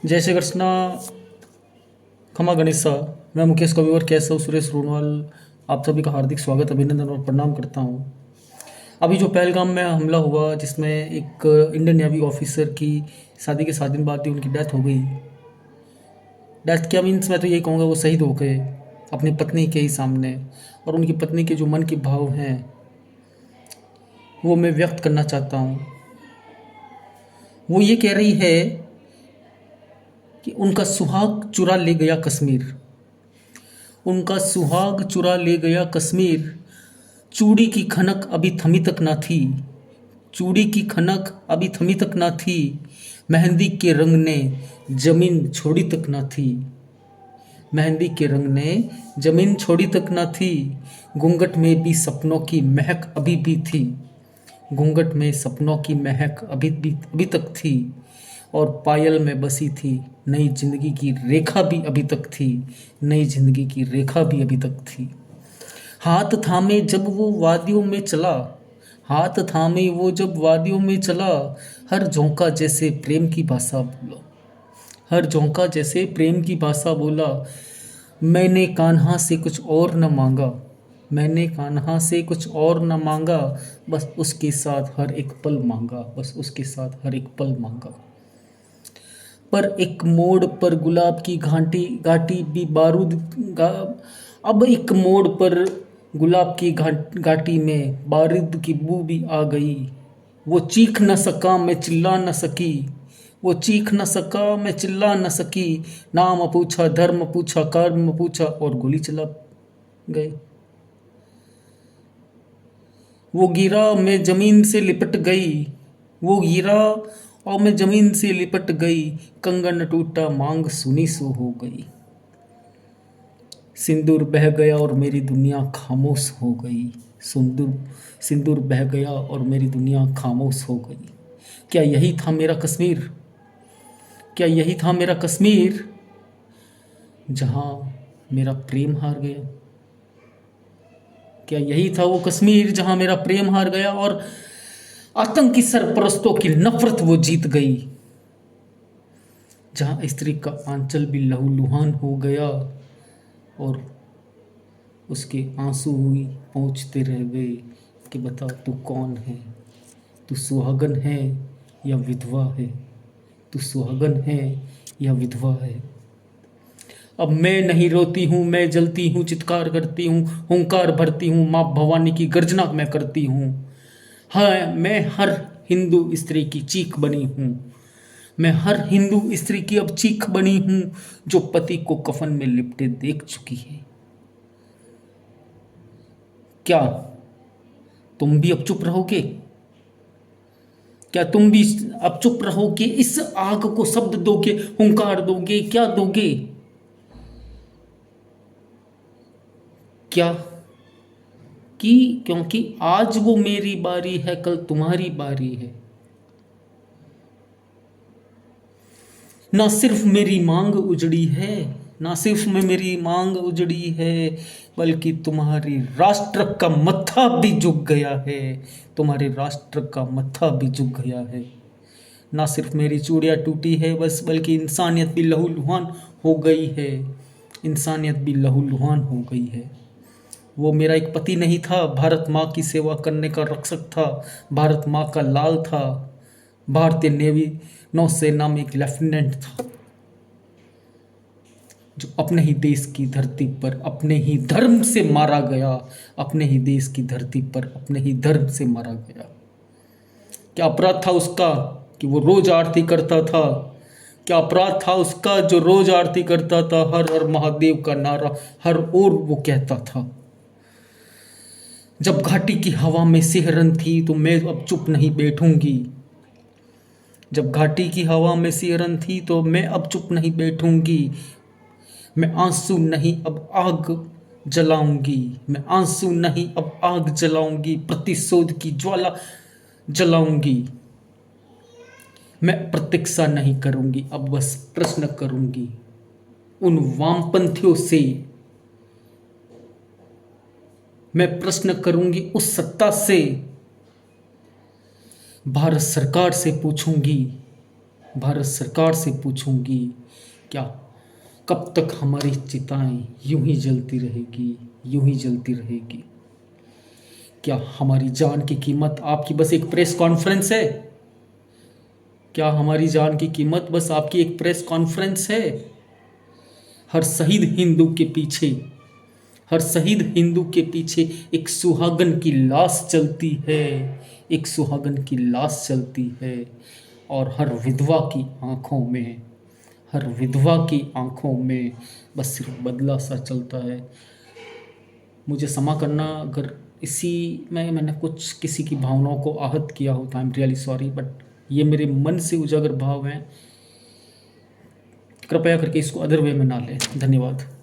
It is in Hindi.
जय श्री कृष्णा। खमा गणेशा। मैं मुकेश कविवर केशव सुरेश रोनवाल आप सभी का हार्दिक स्वागत, अभिनंदन और प्रणाम करता हूँ। अभी जो पहलगाम में हमला हुआ, जिसमें एक इंडियन नेवी ऑफिसर की शादी के 7 दिन बाद ही उनकी डेथ हो गई। डेथ क्या मीन्स, मैं तो यही कहूँगा वो शहीद हो गए अपनी पत्नी के ही सामने। और उनकी पत्नी के जो मन के भाव हैं वो मैं व्यक्त करना चाहता हूँ। वो ये कह रही है कि उनका सुहाग चुरा ले गया कश्मीर, उनका सुहाग चुरा ले गया कश्मीर। चूड़ी की खनक अभी थमी तक ना थी, चूड़ी की खनक अभी थमी तक ना थी। मेहंदी के रंग ने जमीन छोड़ी तक ना थी, मेहंदी के रंग ने जमीन छोड़ी तक ना थी। घूंघट में भी सपनों की महक अभी भी थी, घूंघट में सपनों की महक अभी तक थी। और पायल में बसी थी नई जिंदगी की रेखा भी अभी तक थी, नई जिंदगी की रेखा भी अभी तक थी। हाथ थामे जब वो वादियों में चला, हाथ थामे वो जब वादियों में चला। हर झोंका जैसे प्रेम की भाषा बोला, हर झोंका जैसे प्रेम की भाषा बोला। मैंने कान्हा से कुछ और न मांगा, मैंने कान्हा से कुछ और न मांगा। बस उसके साथ हर एक पल मांगा, बस उसके साथ हर एक पल मांगा। पर एक मोड़ पर गुलाब की घाटी घाटी भी बारूद गा, अब एक मोड़ पर गुलाब की घाटी में बारूद की बू भी आ गई। वो चीख न सका, मैं चिल्ला न सकी, वो चीख न सका, मैं चिल्ला न सकी। नाम पूछा, धर्म पूछा, कर्म पूछा और गोली चला गए। वो गिरा, मैं जमीन से लिपट गई, वो गिरा और मैं जमीन से लिपट गई। कंगन टूटा, मांग सुनी सो हो गई। सिंदूर बह गया और मेरी दुनिया खामोश हो गई, सिंदूर सिंदूर बह गया और मेरी दुनिया खामोश हो गई। क्या यही था मेरा कश्मीर, क्या यही था मेरा कश्मीर, जहां मेरा प्रेम हार गया। क्या यही था वो कश्मीर जहां मेरा प्रेम हार गया और आतंकी सरपरस्तों की नफरत वो जीत गई। जहां स्त्री का आंचल भी लहूलुहान हो गया और उसके आंसू हुई पहुँचते रह गए कि बता तू कौन है, तू सुहागन है या विधवा है, तू सुहागन है या विधवा है। अब मैं नहीं रोती हूँ, मैं जलती हूँ, चित्कार करती हूँ, हुंकार भरती हूँ, माँ भवानी की गर्जना मैं करती हूँ। हाँ, मैं हर हिंदू स्त्री की चीख बनी हूँ, मैं हर हिंदू स्त्री की अब चीख बनी हूँ, जो पति को कफन में लिपटे देख चुकी है। क्या तुम भी अब चुप रहोगे, क्या तुम भी अब चुप रहोगे? इस आग को शब्द दोगे, हुंकार दोगे, क्या दोगे? क्या कि क्योंकि आज वो मेरी बारी है, कल तुम्हारी बारी है। ना सिर्फ मेरी मांग उजड़ी है, ना सिर्फ में मेरी मांग उजड़ी है, बल्कि तुम्हारी राष्ट्र का मत्था भी झुक गया है, तुम्हारे राष्ट्र का मत्था भी झुक गया है। ना सिर्फ मेरी चूड़ियाँ टूटी है बस, बल्कि इंसानियत भी लहूलुहान हो गई है, इंसानियत भी लहूलुहान हो गई है। वो मेरा एक पति नहीं था, भारत माँ की सेवा करने का रक्षक था, भारत माँ का लाल था, भारतीय नेवी नौसेना में एक लेफ्टिनेंट था, जो अपने ही देश की धरती पर अपने ही धर्म से मारा गया, अपने ही देश की धरती पर अपने ही धर्म से मारा गया। क्या अपराध था उसका कि वो रोज आरती करता था, क्या अपराध था उसका जो रोज आरती करता था, हर हर महादेव का नारा हर ओर वो कहता था। जब घाटी की हवा में सिहरन थी तो मैं अब चुप नहीं बैठूंगी, जब घाटी की हवा में सिहरन थी तो मैं अब चुप नहीं बैठूंगी। मैं आंसू नहीं अब आग जलाऊंगी, मैं आंसू नहीं अब आग जलाऊंगी, प्रतिशोध की ज्वाला जलाऊंगी। मैं प्रतीक्षा नहीं करूंगी, अब बस प्रश्न करूंगी उन वामपंथियों से, मैं प्रश्न करूंगी उस सत्ता से, भारत सरकार से पूछूंगी भारत सरकार से पूछूंगी, क्या कब तक हमारी चिताएं यूं ही जलती रहेगी, यूं ही जलती रहेगी? क्या हमारी जान की कीमत आपकी बस एक प्रेस कॉन्फ्रेंस है? क्या हमारी जान की कीमत बस आपकी एक प्रेस कॉन्फ्रेंस है? हर शहीद हिंदू के पीछे, हर शहीद हिंदू के पीछे एक सुहागन की लाश चलती है, एक सुहागन की लाश चलती है। और हर विधवा की आंखों में, हर विधवा की आंखों में बस सिर्फ बदला सा चलता है। मुझे क्षमा करना अगर इसी में मैंने कुछ किसी की भावनाओं को आहत किया हो, तो I am really sorry, but ये मेरे मन से उजागर भाव हैं। कृपया करके इसको अदर वे में ना लें। धन्यवाद।